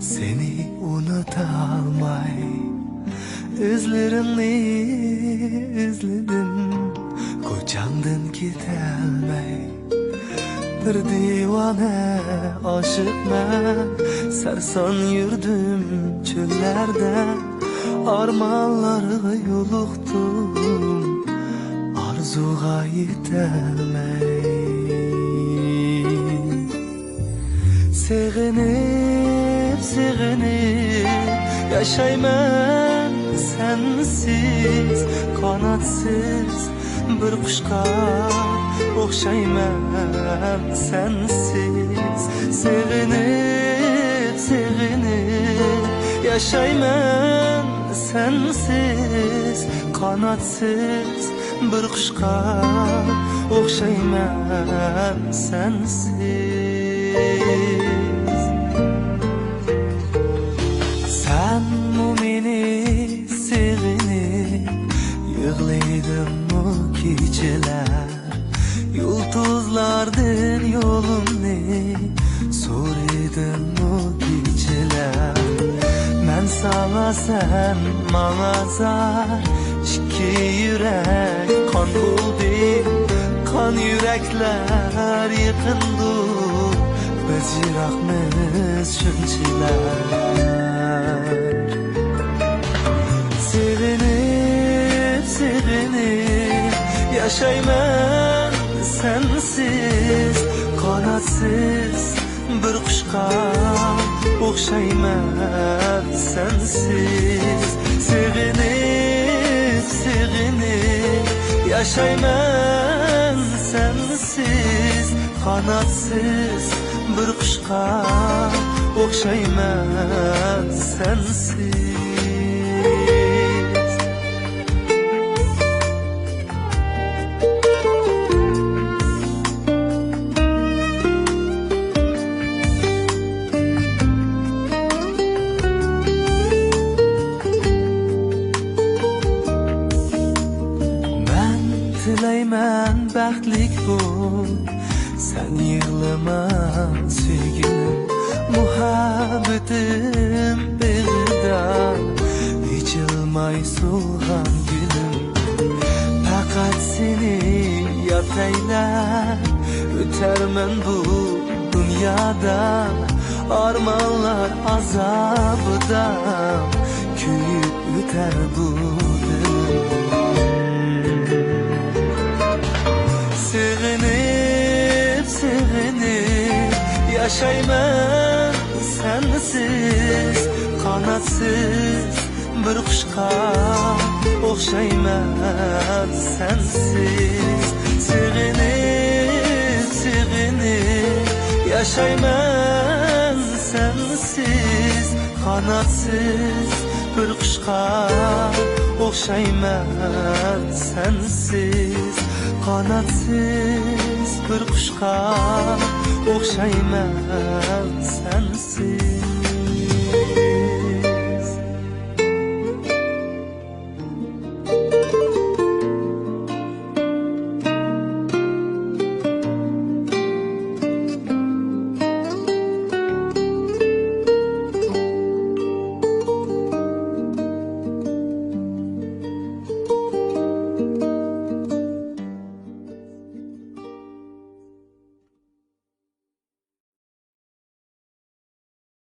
Seni unutamay izlerini izledim, ko'chamdan ketolmay. Bir divane aşıkman, sarson yurdim çöllarda, armanlarga yo'liqdim, arzuga yetolmay. Sevinip sevinip yaşayman sensiz, kanatsız bir kuşqa o'xshayman sensiz. Sevinip sevinip yaşayman sensiz, kanatsız bir kuşqa o'xshayman sensiz. Sen mu meni sevinip yığlaydın mu geceler, yulduzlardan yolumni so'raydın mu geceler. Men sana sen bana zar, ikki yürek kan bo'ldi, kan yürekler yıkındı, biz yiroqmiz shunchalar. Sevinip sevinip yaşayman sensiz, kanatsız bir kuşqa o'xshayman sensiz. Sevinip sevinip yaşayman sensiz, kanatsız bir kuşqa o'xshayman sensiz. Tilayman baxtlik bo'l, sen yig'lama sevgilim. Muhabbetim beg'idan ichilmay so'lg'an gulim. Faqat seni yataylab o'tarman bu dunyodan, armonlar azobidan kuyib o'tar bu dilim. Sevinip sevinip yaşayman sensiz, kanatsız bir kuşqa o'xshayman sensiz. Sevinip sevinip yaşayman sensiz, kanatsız bir kuşqa o'xshayman sensiz. Kanatsız bir kuşqa o'xshayman sensiz.